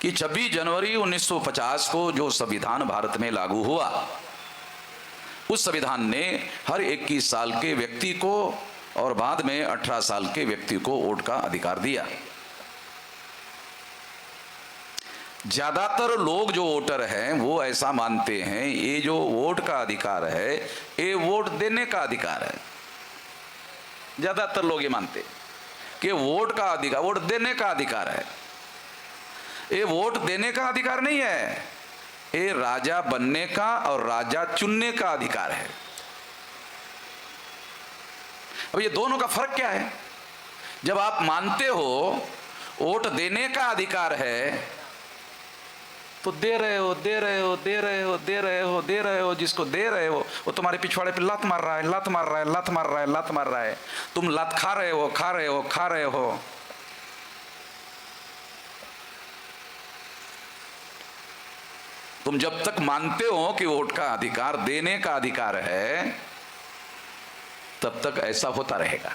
कि 26 जनवरी 1950 को जो संविधान भारत में लागू हुआ, उस संविधान ने हर 21 साल के व्यक्ति को और बाद में 18 साल के व्यक्ति को वोट का अधिकार दिया। ज्यादातर लोग जो वोटर हैं वो ऐसा मानते हैं ये जो वोट का अधिकार है ये वोट देने का अधिकार है। ज्यादातर लोग ये मानते हैं कि वोट का अधिकार वोट देने का अधिकार है। ये वोट देने का अधिकार नहीं है, ये राजा बनने का और राजा चुनने का अधिकार है। अब ये दोनों का फर्क क्या है? जब आप मानते हो वोट देने का अधिकार है तो दे रहे हो दे रहे हो दे रहे हो दे रहे हो दे रहे हो, जिसको दे रहे हो वो तुम्हारे पिछवाड़े पे लात मार रहा है, लात मार रहा है, लात मार रहा है, लात मार रहा है। तुम लात खा रहे हो खा रहे हो खा रहे हो। तुम जब तक मानते हो कि वोट का अधिकार देने का अधिकार है तब तक ऐसा होता रहेगा।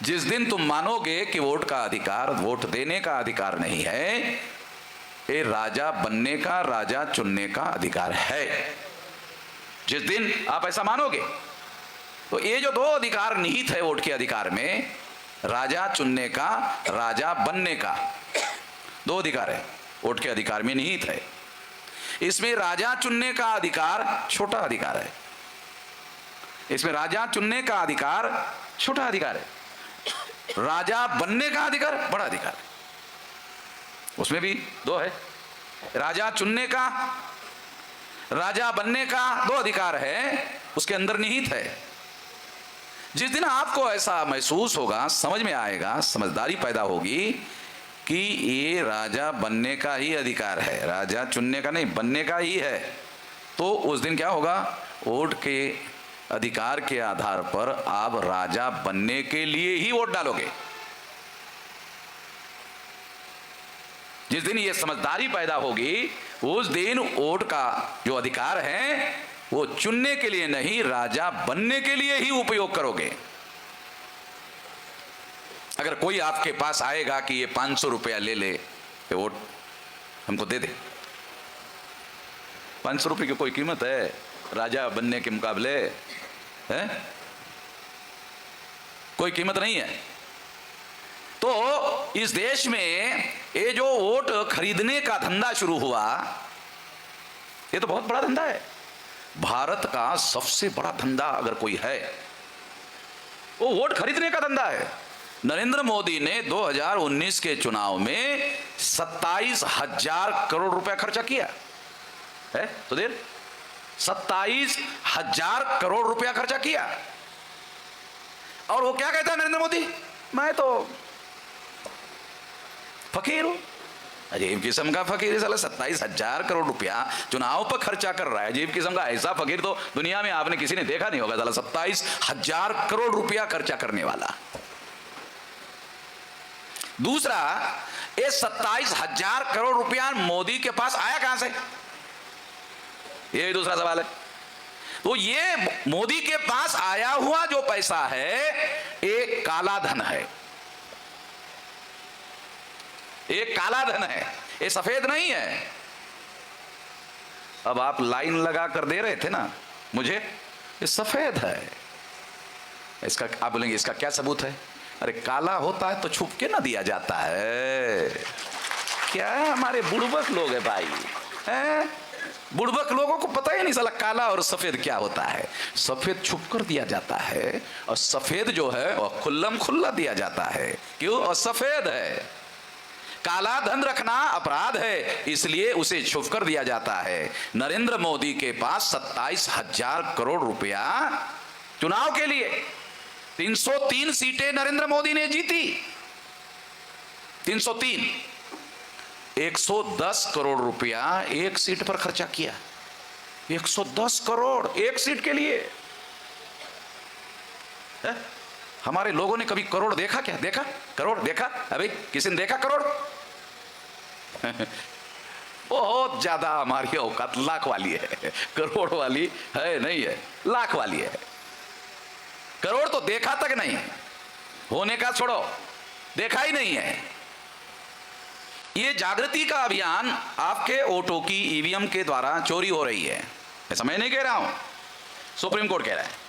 जिस दिन तुम मानोगे कि वोट का अधिकार वोट देने का अधिकार नहीं है, ये राजा बनने का राजा चुनने का अधिकार है, जिस दिन आप ऐसा मानोगे तो ये जो दो अधिकार निहित है वोट के अधिकार में, राजा चुनने का राजा बनने का, दो अधिकार है वोट के अधिकार में निहित है। इसमें राजा चुनने का अधिकार छोटा अधिकार है, इसमें राजा चुनने का अधिकार छोटा अधिकार है, राजा बनने का अधिकार बड़ा अधिकार है। उसमें भी दो है, राजा चुनने का राजा बनने का दो अधिकार है, उसके अंदर निहित है। जिस दिन आपको ऐसा महसूस होगा, समझ में आएगा, समझदारी पैदा होगी कि ये राजा बनने का ही अधिकार है, राजा चुनने का नहीं बनने का ही है, तो उस दिन क्या होगा? वोट के अधिकार के आधार पर आप राजा बनने के लिए ही वोट डालोगे। जिस दिन ये समझदारी पैदा होगी उस दिन वोट का जो अधिकार है वो चुनने के लिए नहीं राजा बनने के लिए ही उपयोग करोगे। अगर कोई आपके पास आएगा कि ये 500 रुपया ले ले, ये वोट हमको दे दे, 500 रुपये की कोई कीमत है राजा बनने के मुकाबले? है कोई कीमत नहीं है। तो इस देश में ये जो वोट खरीदने का धंधा शुरू हुआ, ये तो बहुत बड़ा धंधा है। भारत का सबसे बड़ा धंधा अगर कोई है वो वोट खरीदने का धंधा है। नरेंद्र मोदी ने 2019 के चुनाव में 27,000 करोड़ रुपया खर्चा किया है। तो देर 27,000 करोड़ रुपया खर्चा किया। और वो क्या कहता है नरेंद्र मोदी? मैं तो फकीर हूं। अजीब किस्म का फकीर है साला, 27,000 करोड़ रुपया चुनाव पर खर्चा कर रहा है। अजीब किस्म का ऐसा फकीर तो दुनिया में आपने किसी ने देखा नहीं होगा साला, 27,000 करोड़ रुपया खर्चा करने वाला। दूसरा, ये 27,000 करोड़ रुपया मोदी के पास आया कहां से? ये भी दूसरा सवाल है। तो ये मोदी के पास आया हुआ जो पैसा है एक काला धन है, एक काला धन है, ये सफेद नहीं है। अब आप लाइन लगा कर दे रहे थे ना मुझे, ये सफेद है। इसका आप बोलेंगे इसका क्या सबूत है? अरे काला होता है तो छुप के ना दिया जाता है। क्या है, हमारे बुड़बक लोग है भाई, हैं? बुड़बक लोगों को पता ही नहीं साला काला और सफेद क्या होता है। सफेद छुप कर दिया जाता है और सफेद जो है वह खुल्लम खुल्ला दिया जाता है। क्यों? और सफेद है। काला धन रखना अपराध है, इसलिए उसे छुप कर दिया जाता है। नरेंद्र मोदी के पास 27,000 करोड़ रुपया चुनाव के लिए, 303 सीटें नरेंद्र मोदी ने जीती, 303, 110 करोड़ रुपया एक सीट पर खर्चा किया। 110 करोड़ एक सीट के लिए है? हमारे लोगों ने कभी करोड़ देखा क्या? देखा करोड़? देखा अभी किसी ने देखा करोड़? बहुत ज्यादा हमारी औकात लाख वाली है, करोड़ वाली है नहीं है, लाख वाली है। करोड़ तो देखा तक नहीं, होने का छोड़ो, देखा ही नहीं है। ये जागृति का अभियान आपके वोटों की ईवीएम के द्वारा चोरी हो रही है, ऐसा मैं नहीं कह रहा हूं, सुप्रीम कोर्ट कह रहा है।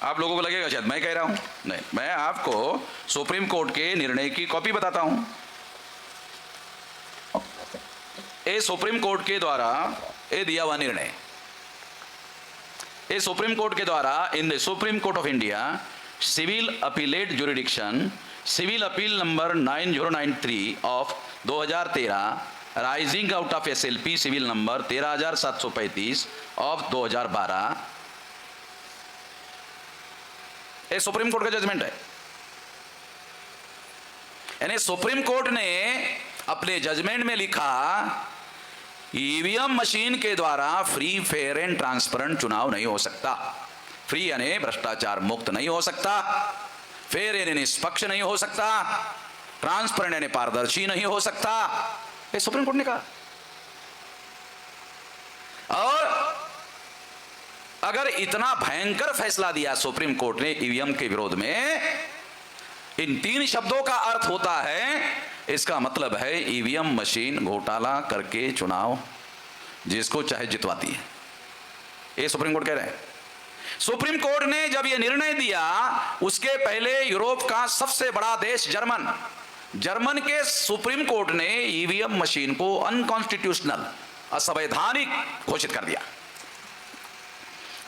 आप लोगों को लगेगा शायद मैं कह रहा हूं, नहीं, मैं आपको सुप्रीम कोर्ट के निर्णय की कॉपी बताता हूं। ये सुप्रीम कोर्ट के द्वारा ये दिया हुआ निर्णय, ये सुप्रीम कोर्ट के द्वारा in the Supreme Court of India civil appellate jurisdiction civil appeal number 9093 of 2013 arising out of SLP civil number 13735 of 2012, ये सुप्रीम कोर्ट का जजमेंट है। यानी सुप्रीम कोर्ट ने अपने जजमेंट में लिखा ईवीएम मशीन के द्वारा फ्री फेयर एंड ट्रांसपेरेंट चुनाव नहीं हो सकता, फ्री यानी भ्रष्टाचार मुक्त नहीं हो सकता, फेयर यानी निष्पक्ष नहीं हो सकता, ट्रांसपेरेंट यानी पारदर्शी नहीं हो सकता, ये सुप्रीम कोर्ट ने कहा। और अगर इतना भयंकर फैसला दिया सुप्रीम कोर्ट ने ईवीएम के विरोध में, इन 3 शब्दों का अर्थ होता है, इसका मतलब है ईवीएम मशीन घोटाला करके चुनाव जिसको चाहे जितवाती है, ये सुप्रीम कोर्ट कह रहे हैं। सुप्रीम कोर्ट ने जब यह निर्णय दिया, उसके पहले यूरोप का सबसे बड़ा देश जर्मन के सुप्रीम कोर्ट ने ईवीएम मशीन को अनकॉन्स्टिट्यूशनल, असंवैधानिक घोषित कर दिया।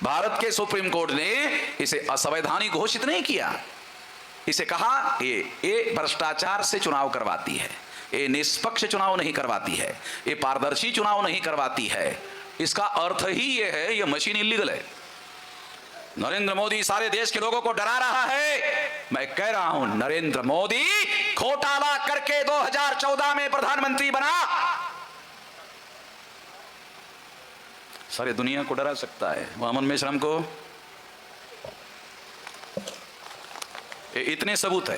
भारत के सुप्रीम कोर्ट ने इसे असंवैधानिक घोषित नहीं किया, इसे कहा ये भ्रष्टाचार से चुनाव करवाती है, ये निष्पक्ष चुनाव नहीं करवाती है, ये पारदर्शी चुनाव नहीं करवाती है। इसका अर्थ ही ये है ये मशीन इलीगल है। नरेंद्र मोदी सारे देश के लोगों को डरा रहा है। मैं कह रहा हूं नरेंद्र मोदी घोटाला करके 2014 में प्रधानमंत्री बना, सारी दुनिया को डरा सकता है। वामन मेश्राम को इतने सबूत है,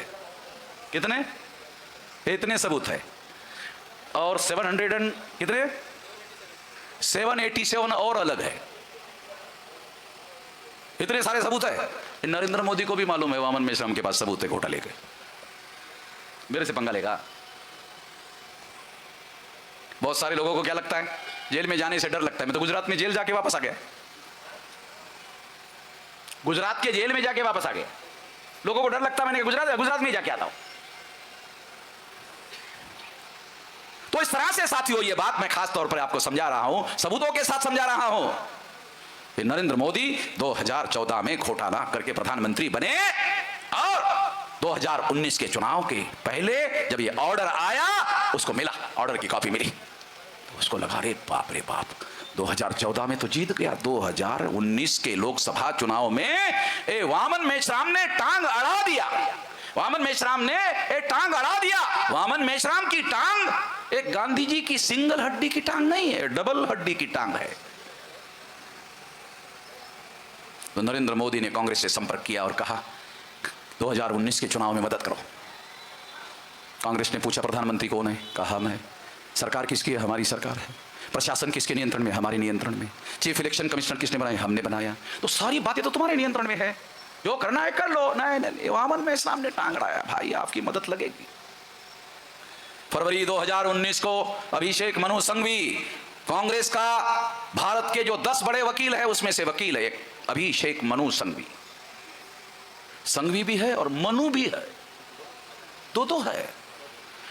कितने, इतने सबूत है, और 787 और अलग है, इतने सारे सबूत है। नरेंद्र मोदी को भी मालूम है वामन मेश्राम के पास सबूत है घोटाले के, मेरे से पंगा लेगा। बहुत सारे लोगों को क्या लगता है, जेल में जाने से डर लगता है। मैं तो गुजरात में जेल जाके वापस आ गया, गुजरात के जेल में जाके वापस आ गया। लोगों को डर लगता है, मैंने गुजरात में जाके आता हूं। तो इस तरह से साथियों ये बात मैं खास तौर पर आपको समझा रहा हूं, सबूतों के साथ समझा रहा हूं। नरेंद्र मोदी 2014 में घोटाला करके प्रधानमंत्री बने, और 2019 के चुनाव के पहले जब ये ऑर्डर आया, उसको मिला, ऑर्डर की कॉपी मिली, तो उसको लगा रे बाप 2014 में तो जीत गया, 2019 के लोकसभा चुनाव में वामन मेश्राम ने टांग अड़ा दिया। वामन मेश्राम ने टांग अड़ा दिया। वामन मेश्राम की टांग एक गांधी जी की सिंगल हड्डी की टांग नहीं है, डबल हड्डी की टांग है। तो नरेंद्र मोदी ने कांग्रेस से संपर्क किया और कहा 2019 के चुनाव में मदद करो। कांग्रेस ने पूछा प्रधानमंत्री कौन है, कहा मैं। सरकार किसकी है, हमारी सरकार है। प्रशासन किसके नियंत्रण में, हमारे नियंत्रण में। चीफ इलेक्शन कमिश्नर किसने बनाया, हमने बनाया। तो सारी बातें तो तुम्हारे नियंत्रण में है, जो करना है कर लो। नहीं, वामन मेश्राम ने टांग अड़ाया, भाई आपकी मदद लगेगी। फरवरी 2019 को अभिषेक मनु संघवी, कांग्रेस का भारत के जो 10 बड़े वकील है उसमें से वकील है एक अभिषेक मनु संघवी। संघवी भी है और मनु भी है, दो है।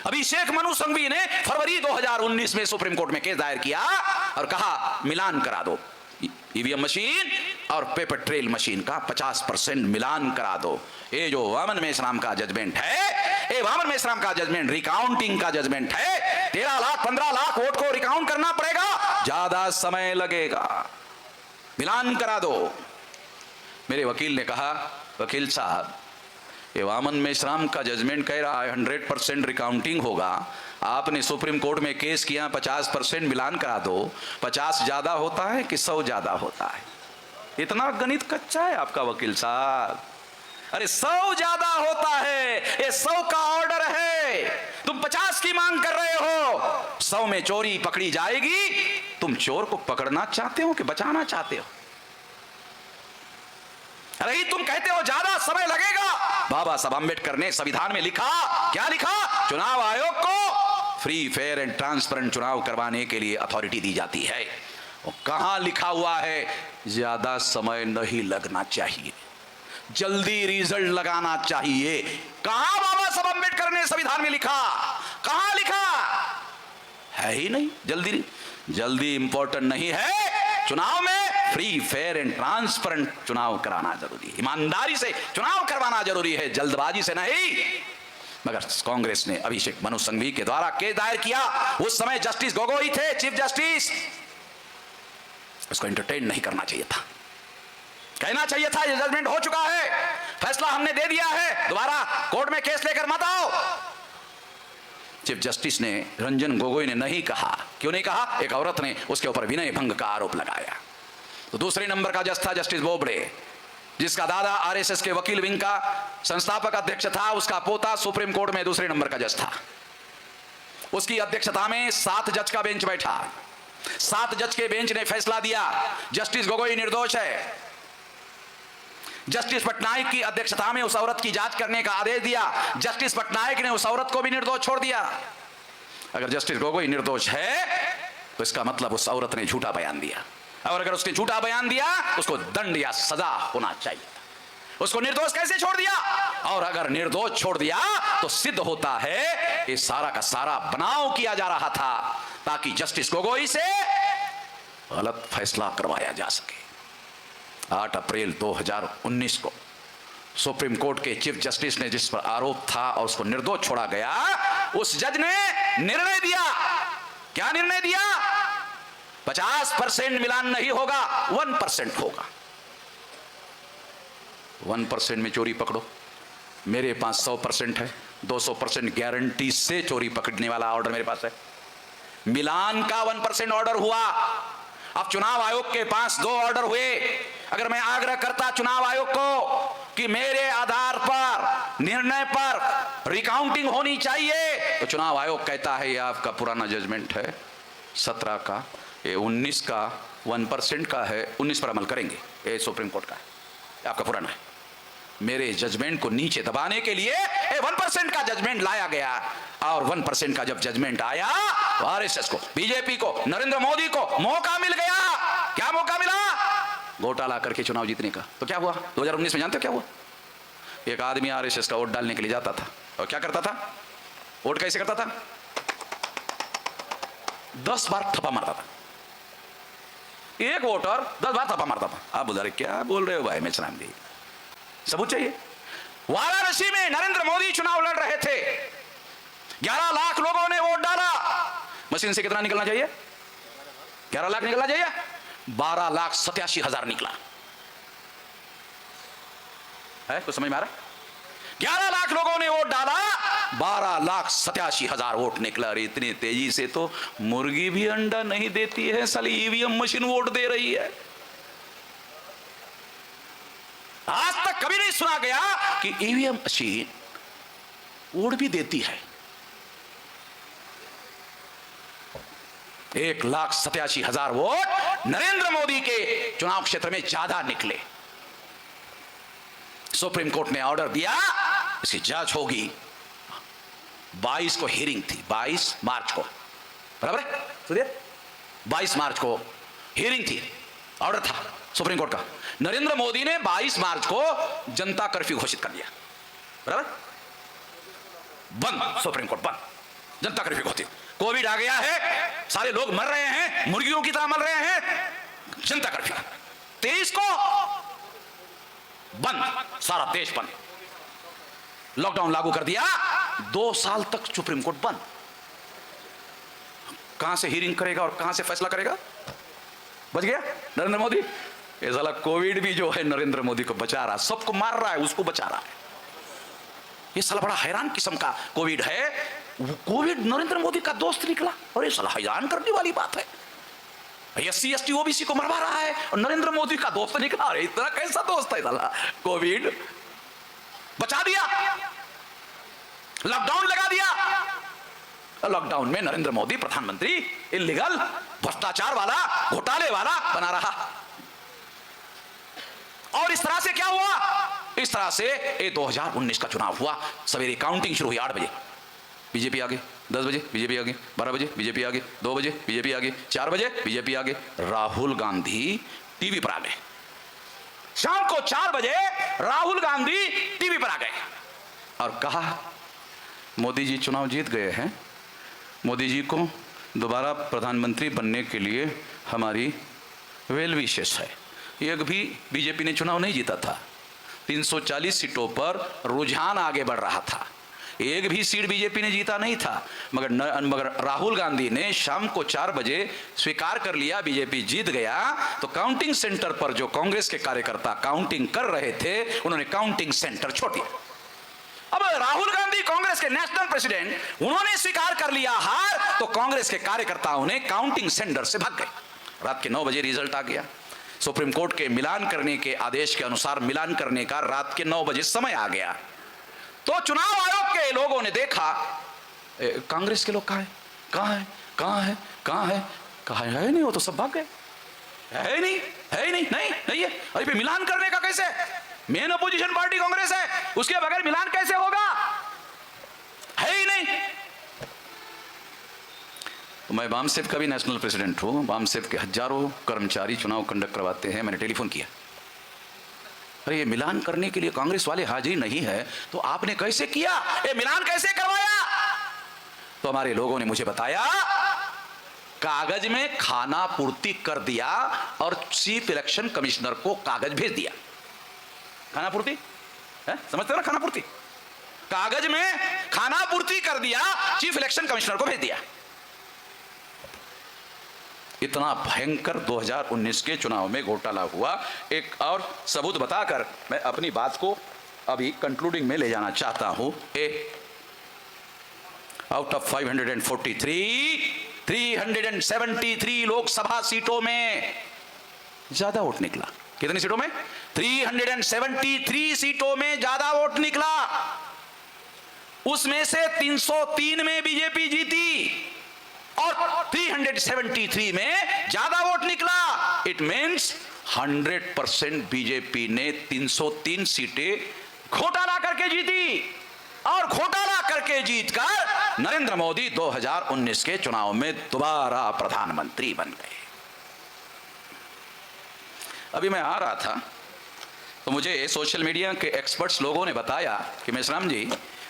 अभिषेक मनु संघवी ने फरवरी 2019 में सुप्रीम कोर्ट में केस दायर किया और कहा मिलान करा दो, ईवीएम मशीन और पेपर ट्रेल मशीन का 50% मिलान करा दो। ये जो वामन मेश्राम का जजमेंट है, ये वामन मेश्राम का जजमेंट रिकाउंटिंग का जजमेंट है। 13 लाख 15 लाख वोट को रिकाउंट करना पड़ेगा, ज्यादा समय लगेगा, मिलान करा दो। मेरे वकील ने कहा वकील साहब ये वामन मेश्राम का जजमेंट कह रहा है 100% रिकाउंटिंग होगा, आपने सुप्रीम कोर्ट में केस किया 50% मिलान करा दो, 50 ज्यादा होता है कि 100 ज्यादा होता है? इतना गणित कच्चा है आपका वकील साहब। अरे 100 ज्यादा होता है, ये 100 का ऑर्डर है, तुम 50 की मांग कर रहे हो। 100 में चोरी पकड़ी जाएगी, तुम चोर को पकड़ना चाहते हो कि बचाना चाहते हो? अरे तुम कहते हो ज्यादा समय लगेगा। बाबा साहब अम्बेडकर ने संविधान में लिखा, क्या लिखा? चुनाव आयोग को फ्री फेयर एंड ट्रांसपेरेंट चुनाव करवाने के लिए अथॉरिटी दी जाती है। और कहां लिखा हुआ है ज्यादा समय नहीं लगना चाहिए, जल्दी रिजल्ट लगाना चाहिए? कहां बाबा साहब अम्बेडकर ने संविधान में लिखा? कहां लिखा है? ही नहीं। जल्दी इंपॉर्टेंट नहीं है। चुनाव में फ्री फेयर एंड ट्रांसपेरेंट चुनाव कराना जरूरी है, ईमानदारी से चुनाव करवाना जरूरी है, जल्दबाजी से नहीं। मगर कांग्रेस ने अभिषेक मनु सिंघवी के द्वारा केस दायर किया। उस समय जस्टिस गोगोई थे चीफ जस्टिस। उसको एंटरटेन नहीं करना चाहिए था, कहना चाहिए था ये जजमेंट हो चुका है, फैसला हमने दे दिया है, दोबारा कोर्ट में केस लेकर मत आओ। चीफ जस्टिस ने, रंजन गोगोई ने नहीं कहा। क्यों नहीं कहा? एक औरत ने उसके ऊपर विनय भंग का आरोप लगाया। तो दूसरे नंबर का जज था जस्टिस बोबड़े, जिसका दादा आरएसएस के वकील विंग का संस्थापक अध्यक्ष था। उसका पोता सुप्रीम कोर्ट में दूसरे नंबर का जज था। उसकी अध्यक्षता में 7 जज का बेंच बैठा। 7 जज के बेंच ने फैसला दिया जस्टिस गोगोई निर्दोष है। जस्टिस पटनायक की अध्यक्षता में उस औरत की जांच करने का आदेश दिया। जस्टिस पटनायक ने उस औरत को भी निर्दोष छोड़ दिया। अगर जस्टिस गोगोई निर्दोष है तो इसका मतलब उस औरत ने झूठा बयान दिया, और अगर उसने झूठा बयान दिया उसको दंड या सजा होना चाहिए। उसको निर्दोष कैसे छोड़ दिया? और अगर निर्दोष छोड़ दिया तो सिद्ध होता है ये सारा का सारा बनाव किया जा रहा था ताकि जस्टिस गोगोई से गलत फैसला करवाया जा सके। 8 अप्रैल 2019 को सुप्रीम कोर्ट के चीफ जस्टिस ने जिस पर आरोप था और उसको निर्दोष छोड़ा गया, उस जज ने निर्णय दिया। क्या निर्णय दिया? 50% मिलान नहीं होगा, 1% होगा। 1% में चोरी पकड़ो, मेरे पास 100% है, 200% गारंटी से चोरी पकड़ने वाला ऑर्डर मेरे पास है। मिलान का 1% ऑर्डर हुआ। अब चुनाव आयोग के पास 2 ऑर्डर हुए। अगर मैं आग्रह करता चुनाव आयोग को कि मेरे आधार पर निर्णय पर रिकाउंटिंग होनी चाहिए, तो चुनाव आयोग कहता है ये आपका पुराना जजमेंट है 17 का, ये 19 का 1% का है, 19 पर अमल करेंगे, ये सुप्रीम कोर्ट का है, आपका पुराना है। मेरे जजमेंट को नीचे दबाने के लिए 1% का जजमेंट लाया गया। और 1% का जब जजमेंट आया तो आरएसएस को, बीजेपी को, नरेंद्र मोदी को मौका मिल गया। क्या मौका मिला? घोटाला करके चुनाव जीतने का। तो क्या हुआ 2019 में? जानते हो क्या हुआ? एक आदमी आरएसएस का वोट डालने के लिए जाता था और क्या करता था? वोट कैसे करता था? 10 बार थप्पा मारता था। एक वोटर 10 बार थप्पा मारता था। आप बोल क्या बोल रहे हो भाई? मेचराम जी, सबूत चाहिए। वाराणसी में नरेंद्र मोदी चुनाव लड़ रहे थे, 11 लाख लोगों ने वोट डाला। मशीन से कितना निकलना चाहिए? 11 लाख निकलना चाहिए, 12,87,000 निकला है। कुछ समझ में आ रहा? 11 लाख लोगों ने वोट डाला, 12,87,000 वोट निकला। और इतनी तेजी से तो मुर्गी भी अंडा नहीं देती है, साली ईवीएम मशीन वोट दे रही है। आज तक कभी नहीं सुना गया कि ईवीएम मशीन वोट भी देती है। 1,87,000 वोट नरेंद्र मोदी के चुनाव क्षेत्र में ज्यादा निकले। सुप्रीम कोर्ट ने ऑर्डर दिया इसकी जांच होगी। 22 को हियरिंग थी, 22 मार्च को, बराबर है? सुनिए, 22 मार्च को हियरिंग थी, ऑर्डर था सुप्रीम कोर्ट का। नरेंद्र मोदी ने 22 मार्च को जनता कर्फ्यू घोषित कर दिया, बराबर? बंद, सुप्रीम कोर्ट बंद, जनता कर्फ्यू घोषित। कोविड आ गया है, सारे लोग मर रहे हैं, मुर्गियों की तरह मर रहे हैं, जनता कर्फ्यू। 23 को बंद, सारा देश बंद, लॉकडाउन लागू कर दिया। 2 साल तक सुप्रीम कोर्ट बंद। कहां से हियरिंग करेगा और कहां से फैसला करेगा? बच गया नरेंद्र मोदी। ये साला कोविड भी जो है नरेंद्र मोदी को बचा रहा, सबको मार रहा है, उसको बचा रहा है। ये साला बड़ा हैरान किस्म का कोविड है। कोविड नरेंद्र मोदी का दोस्त निकला, और ये साला हैरान करने वाली बात है। SC ST OBC को मरवा रहा है और नरेंद्र मोदी का दोस्त निकला। अरे इतना कैसा दोस्त है साला? कोविड बचा दिया, लॉकडाउन लगा दिया। लॉकडाउन में नरेंद्र मोदी प्रधानमंत्री इलीगल, भ्रष्टाचार वाला, घोटाले वाला बना रहा। और इस तरह से क्या हुआ, इस तरह से ये 2019 का चुनाव हुआ। सवेरे काउंटिंग शुरू हुई 8 बजे, बीजेपी आ गई, 10 बजे बीजेपी आ गई, 12 बजे बीजेपी आ गई, 2 बजे बीजेपी आ गई, 4 बजे बीजेपी आ गई। राहुल गांधी टीवी पर आ गए। शाम को 4 बजे राहुल गांधी टीवी पर आ गए और कहा, मोदी जी चुनाव जीत गए हैं, मोदी जी को दोबारा प्रधानमंत्री बनने के लिए हमारी वेल विशेष है। एक भी बीजेपी ने चुनाव नहीं जीता था, 340 सीटों पर रुझान आगे बढ़ रहा था, एक भी सीट बीजेपी ने जीता नहीं था। मगर राहुल गांधी ने शाम को 4 बजे स्वीकार कर लिया बीजेपी जीत गया। तो काउंटिंग सेंटर पर जो कांग्रेस के कार्यकर्ता काउंटिंग कर रहे थे, उन्होंने काउंटिंग सेंटर छोड़ दिया। अब राहुल गांधी कांग्रेस के नेशनल प्रेसिडेंट, उन्होंने स्वीकार कर लिया हार, तो कांग्रेस के कार्यकर्ताओं ने काउंटिंग सेंटर से भाग गए। रात के 9 बजे रिजल्ट आ गया। सुप्रीम कोर्ट के मिलान करने के आदेश के अनुसार मिलान करने का रात के 9 बजे समय आ गया। तो चुनाव आयोग के लोगों ने देखा, कांग्रेस के लोग कहां हैं, कहां हैं, कहां हैं, कहां हैं, कहां है नहीं, वो तो सब भाग गए, है नहीं, है नहीं, नहीं नहीं है। अरे भाई मिलान करने का कैसे, मेन अपोजिशन पार्टी कांग्रेस है, उसके बगैर मिलान कैसे होगा, है ही नहीं। तो मैं बामसेफ का भी नेशनल प्रेसिडेंट हूं, बामसेफ के हजारों कर्मचारी चुनाव कंडक्ट करवाते हैं। मैंने टेलीफोन किया, अरे ये मिलान करने के लिए कांग्रेस वाले हाजिर नहीं है, तो आपने कैसे किया, ये मिलान कैसे करवाया? तो हमारे लोगों ने मुझे बताया, कागज में खाना पूर्ति कर दिया और चीफ इलेक्शन कमिश्नर को कागज भेज दिया। खाना पूर्ति है, समझते हो ना, खाना पूर्ति, कागज में खाना पूर्ति कर दिया, चीफ इलेक्शन कमिश्नर को भेज दिया। इतना भयंकर 2019 के चुनाव में घोटाला हुआ। एक और सबूत बताकर मैं अपनी बात को अभी कंक्लूडिंग में ले जाना चाहता हूं। आउट ऑफ 543 373 लोकसभा सीटों में ज्यादा वोट निकला। कितनी सीटों में? 373 सीटों में ज्यादा वोट निकला। उसमें से 303 में बीजेपी जीती और 373 में ज्यादा वोट निकला। इट मीन्स 100% बीजेपी ने 303 सीटें घोटाला करके जीती और घोटाला करके जीतकर नरेंद्र मोदी 2019 के चुनाव में दोबारा प्रधानमंत्री बन गए। अभी मैं आ रहा था तो मुझे सोशल मीडिया के एक्सपर्ट्स लोगों ने बताया कि मेश्राम जी,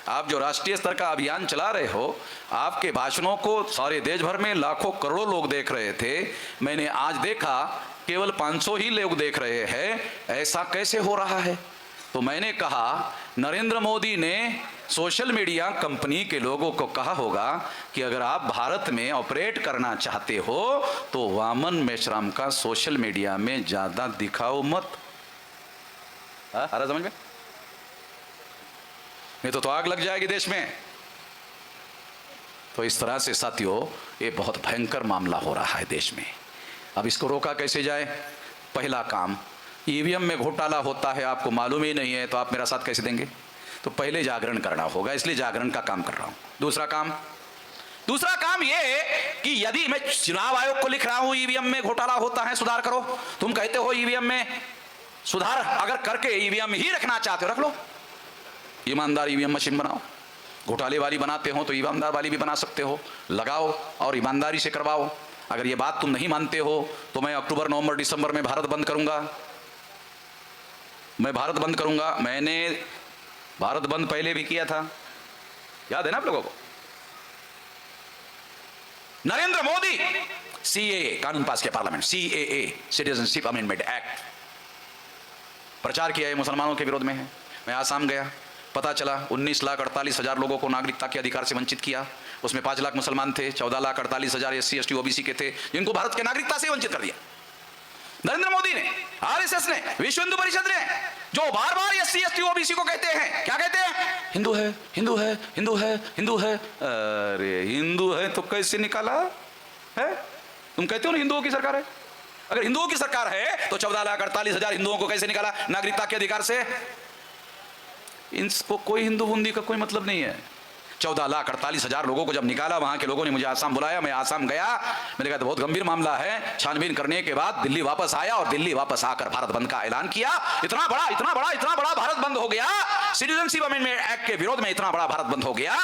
आप जो राष्ट्रीय स्तर का अभियान चला रहे हो, आपके भाषणों को सारे देश भर में लाखों करोड़ों लोग देख रहे थे, मैंने आज देखा केवल 500 ही लोग देख रहे हैं, ऐसा कैसे हो रहा है? तो मैंने कहा, नरेंद्र मोदी ने सोशल मीडिया कंपनी के लोगों को कहा होगा कि अगर आप भारत में ऑपरेट करना चाहते हो तो वामन मेश्राम का सोशल मीडिया में ज्यादा दिखाओ मत। आ रहा समझ में? नहीं तो आग लग जाएगी देश में। तो इस तरह से साथियों, ये बहुत भयंकर मामला हो रहा है देश में। अब इसको रोका कैसे जाए? पहला काम, ईवीएम में घोटाला होता है, आपको मालूम ही नहीं है, तो आप मेरा साथ कैसे देंगे? तो पहले जागरण करना होगा, इसलिए जागरण का काम कर रहा हूं। दूसरा काम ये कि यदि मैं चुनाव आयोग को लिख रहा हूं ईवीएम में घोटाला होता है, सुधार करो। तुम कहते हो ईवीएम में सुधार अगर करके ईवीएम ही रखना चाहते हो, रख लो। ईमानदार ईवीएम मशीन बनाओ। घोटाले वाली बनाते हो तो ईमानदार वाली भी बना सकते हो, लगाओ और ईमानदारी से करवाओ। अगर ये बात तुम नहीं मानते हो तो मैं अक्टूबर, नवंबर, दिसंबर में भारत बंद करूंगा। मैं भारत बंद करूंगा। मैंने भारत बंद पहले भी किया था, याद है ना आप लोगों को? नरेंद्र मोदी सीएए कानून पास किया parliament, CAA citizenship amendment act, प्रचार किया है, मुसलमानों के विरोध में है। मैं आसाम गया, पता चला 19,48,000 लोगों को नागरिकता के अधिकार से वंचित किया। उसमें 5 लाख मुसलमान थे, 14,48,000 SC ST OBC के थे, जिनको भारत के नागरिकता से वंचित कर दिया। नरेंद्र मोदी ने, RSS ने, विश्व हिंदू परिषद ने, जो बार बार SC ST OBC को कहते हैं, क्या कहते हैं? हिंदू है, हिंदू है, हिंदू है, हिंदू है। अरे हिंदू है तो कैसे निकाला है? तुम कहते हो ना हिंदुओं की सरकार है। अगर हिंदुओं की सरकार है तो 14,48,000 हिंदुओं को कैसे निकाला नागरिकता के अधिकार से? इनको कोई हिंदू बूंदी का कोई मतलब नहीं है। 14,48,000 लोगों को जब निकाला, वहां के लोगों ने मुझे आसाम बुलाया, मैं आसाम गया। मैंने कहा तो बहुत गंभीर मामला है। छानबीन करने के बाद दिल्ली वापस आया और दिल्ली वापस आकर भारत बंद का ऐलान किया। इतना बड़ा भारत बंद हो गया, सिटीजनशिप अमेंडमेंट एक्ट के विरोध में इतना बड़ा भारत बंद हो गया।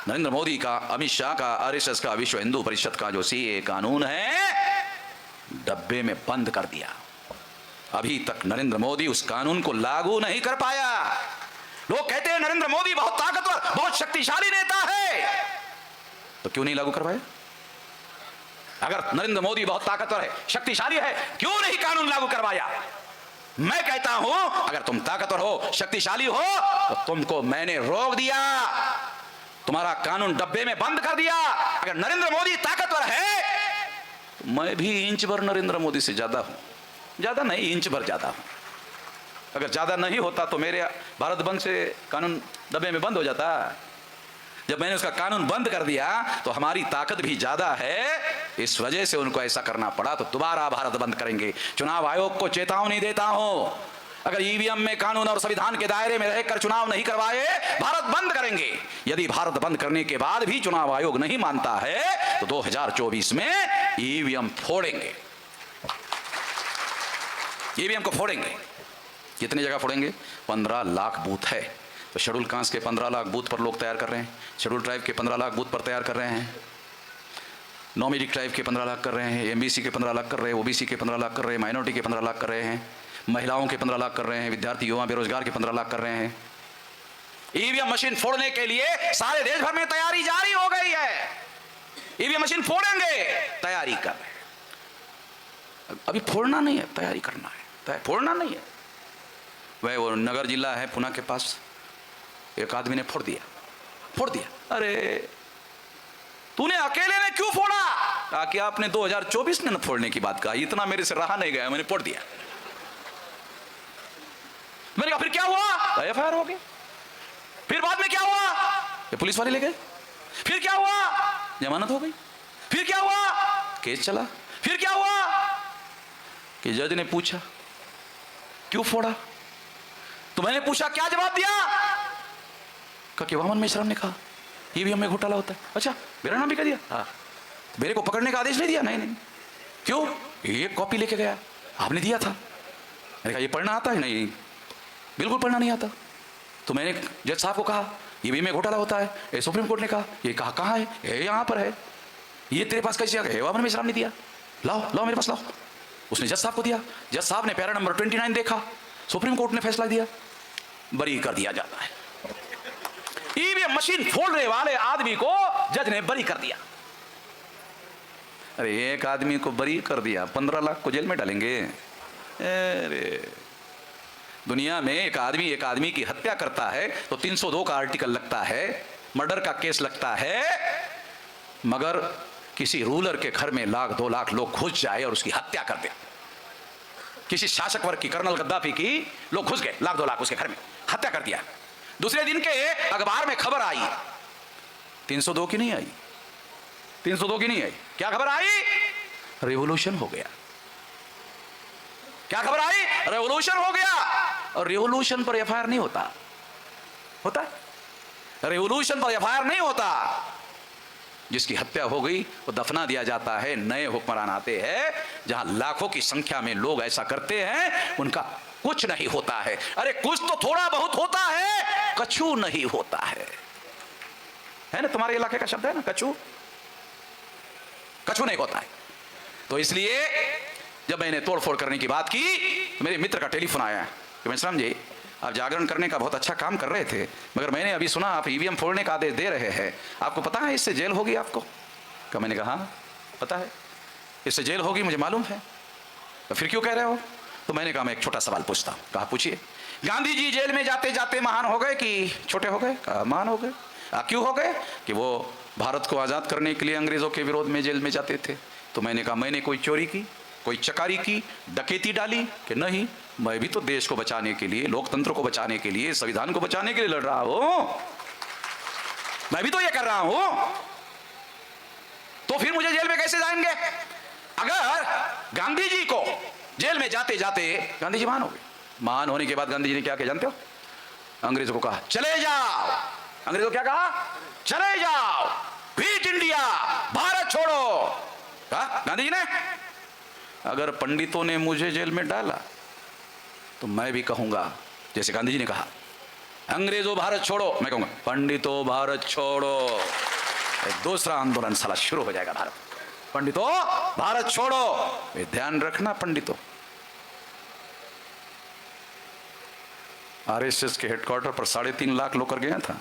नरेंद्र मोदी का, अमित शाह का, आरएसएस का, विश्व हिंदू परिषद का जो सीए कानून है, डब्बे में बंद कर दिया। अभी तक नरेंद्र मोदी उस कानून को लागू नहीं कर पाया। लोग कहते हैं नरेंद्र मोदी बहुत ताकतवर, बहुत शक्तिशाली नेता है, तो क्यों नहीं लागू करवाया? अगर नरेंद्र मोदी बहुत ताकतवर है, शक्तिशाली है, क्यों नहीं कानून लागू करवाया? मैं कहता हूं अगर तुम ताकतवर हो, शक्तिशाली हो, तो तुमको मैंने रोक दिया, तुम्हारा कानून डब्बे में बंद कर दिया। अगर नरेंद्र मोदी ताकतवर है तो मैं भी इंच भर नरेंद्र मोदी से ज्यादा हूं, ज्यादा नहीं, इंच भर ज्यादा हूं। अगर ज्यादा नहीं होता तो मेरे भारत बंद से कानून डब्बे में बंद हो जाता। जब मैंने उसका कानून बंद कर दिया तो हमारी ताकत भी ज्यादा है, इस वजह से उनको ऐसा करना पड़ा। तो दोबारा भारत बंद करेंगे। चुनाव आयोग को चेतावनी देता हूं, अगर ईवीएम में कानून और संविधान के दायरे में रहकर चुनाव नहीं करवाए, भारत बंद करेंगे। यदि भारत बंद करने के बाद भी चुनाव आयोग नहीं मानता है तो 2024 में ईवीएम फोड़ेंगे, ईवीएम को फोड़ेंगे। कितनी जगह फोड़ेंगे? 15 लाख बूथ है, तो शेड्यूल कास्ट के 15 लाख बूथ पर लोग तैयार कर रहे हैं, शेड्यूल ट्राइब के 15 लाख बूथ पर तैयार कर रहे हैं, नॉमिनी ट्राइब के 15 लाख कर रहे हैं, एमबीसी के 15 लाख कर रहे हैं, ओबीसी के 15 लाख कर रहे हैं, माइनॉरिटी के 15 लाख कर रहे हैं, महिलाओं के 15 लाख कर रहे हैं, विद्यार्थी युवा बेरोजगार के 15 लाख कर रहे हैं। ईवीएम मशीन फोड़ने के लिए सारे देश भर में तैयारी जारी हो गई है। ईवीएम मशीन फोड़ेंगे, तैयारी कर रहे हैं। अभी फोड़ना नहीं है, तैयारी करना है, फोड़ना नहीं है। वह वो नगर जिला है पुणे के पास, एक आदमी ने फोड़ दिया। अरे तूने अकेले ने क्यों फोड़ा? ताकि आपने 2024 में न फोड़ने की बात कहा, इतना मेरे से रहा नहीं गया, मैंने फोड़ दिया। मैंने कहा फिर क्या हुआ? एफआईआर हो गई। फिर बाद में क्या हुआ? ये पुलिस वाले ले गए। फिर क्या हुआ? जमानत हो गई। फिर क्या हुआ? केस चला। फिर क्या हुआ कि जज ने पूछा क्यों फोड़ा, तो मैंने पूछा क्या जवाब दिया? कि वामन मेश्राम ने कहा ईवीएम में घोटाला होता है। अच्छा, मेरा नाम भी कह दिया? हाँ। मेरे को पकड़ने का आदेश नहीं दिया? नहीं। क्यों? ये कॉपी लेके गया, आपने दिया था। मैंने कहा ये पढ़ना आता है? नहीं, बिल्कुल पढ़ना नहीं आता। तो मैंने जज साहब को कहा ईवीएम में घोटाला होता है, सुप्रीम कोर्ट ने कहा, ये कहा कहाँ है? यहाँ पर है। ये तेरे पास कैसे आ गया? वामन मेश्राम ने दिया, लाओ मेरे पास लाओ। उसने जज साहब को दिया, जज साहब ने पैरा नंबर 29 देखा, सुप्रीम कोर्ट ने फैसला दिया, बरी कर दिया जाता है। ईवीएम मशीन फोड़ने वाले आदमी को जज ने बरी कर दिया। अरे एक आदमी को बरी कर दिया, 15 लाख को जेल में डालेंगे। अरे दुनिया में एक आदमी की हत्या करता है तो 302 का आर्टिकल लगता है, मर्डर का केस लगता है, मगर किसी रूलर के घर में 1-2 लाख लोग घुस जाए और उसकी हत्या कर दे। किसी शासक वर्ग की, कर्नल गद्दाफी की लोग घुस गए, 1-2 लाख उसके घर में, हत्या कर दिया। दूसरे दिन के अखबार में खबर आई, 302 की नहीं आई, 302 की नहीं आई। क्या खबर आई? रेवोल्यूशन हो गया। क्या खबर आई? रेवोल्यूशन हो गया। और रेवोल्यूशन पर एफआईआर नहीं होता रेवोल्यूशन पर एफआईआर नहीं होता। जिसकी हत्या हो गई वो दफना दिया जाता है। नए हुक्मरान आते हैं, जहां लाखों की संख्या में लोग ऐसा करते हैं, उनका कुछ नहीं होता है। अरे कुछ तो थोड़ा बहुत होता है, कछु नहीं होता है ना? तुम्हारे इलाके का शब्द है ना, कछु नहीं होता है। तो इसलिए जब मैंने तोड़फोड़ करने की बात की तो मेरे मित्र का टेलीफोन आया कि मेश्राम जी, आप जागरण करने का बहुत अच्छा काम कर रहे थे, मगर मैंने अभी सुना आप ईवीएम फोड़ने का आदेश दे रहे हैं, आपको पता है इससे जेल होगी आपको? क्या? मैंने कहा हाँ पता है, इससे जेल होगी, मुझे मालूम है। तो फिर क्यों कह रहे हो? तो मैंने कहा मैं एक छोटा सवाल पूछता हूँ। कहा पूछिए। गांधी जी जेल में जाते जाते महान हो गए कि छोटे हो गए? कहा महान हो गए। क्यों हो गए? कि वो भारत को आज़ाद करने के लिए अंग्रेजों के विरोध में जेल में जाते थे। तो मैंने कहा मैंने कोई चोरी की, कोई चकारी की, डकैती डाली? कि नहीं, मैं भी तो देश को बचाने के लिए, लोकतंत्र को बचाने के लिए, संविधान को बचाने के लिए लड़ रहा हूं, मैं भी तो ये कर रहा हूं। तो फिर मुझे जेल में कैसे जाएंगे? अगर गांधी जी को जेल में जाते जाते गांधी जी महान हो गए, महान होने के बाद गांधी जी ने क्या किया जानते हो? अंग्रेजों को कहा चले जाओ, अंग्रेजों क्या कहा? चले जाओ, क्विट इंडिया, भारत छोड़ो। कहा गांधी जी ने। अगर पंडितों ने मुझे जेल में डाला तो मैं भी कहूंगा जैसे गांधी जी ने कहा, अंग्रेजों भारत छोड़ो, मैं कहूंगा पंडितों भारत छोड़ो। दूसरा आंदोलन साला शुरू हो जाएगा भारत। पंडितों भारत छोड़ो। ये ध्यान रखना पंडितों। आरएसएस के हेडक्वार्टर पर 3.5 लाख लोग कर गया था।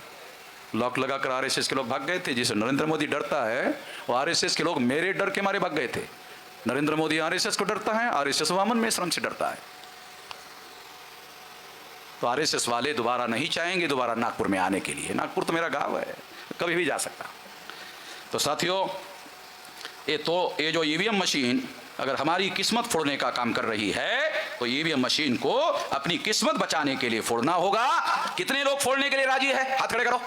लॉक लगाकर आरएसएस के लोग भाग गए थे। जिसे नरेंद्र मोदी डरता है वो आरएसएस के लोग मेरे डर के मारे भाग गए थे। नरेंद्र मोदी आरएसएस को डरता है, आरएसएस वामन मेश्राम से डरता है। तो आरएसएस वाले दोबारा नहीं चाहेंगे दोबारा नागपुर में आने के लिए। नागपुर तो मेरा गांव है, कभी भी जा सकता। तो साथियों, ये जो ईवीएम मशीन अगर हमारी किस्मत फोड़ने का काम कर रही है तो ईवीएम मशीन को अपनी किस्मत बचाने के लिए फोड़ना होगा। कितने लोग फोड़ने के लिए राजी है? हाथ खड़े करो।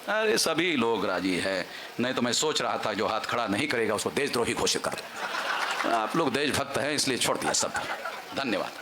अरे सभी लोग राजी है। नहीं तो मैं सोच रहा था जो हाथ खड़ा नहीं करेगा उसको देशद्रोही घोषित कर दो। आप लोग देशभक्त हैं इसलिए छोड़ दिया सब। धन्यवाद।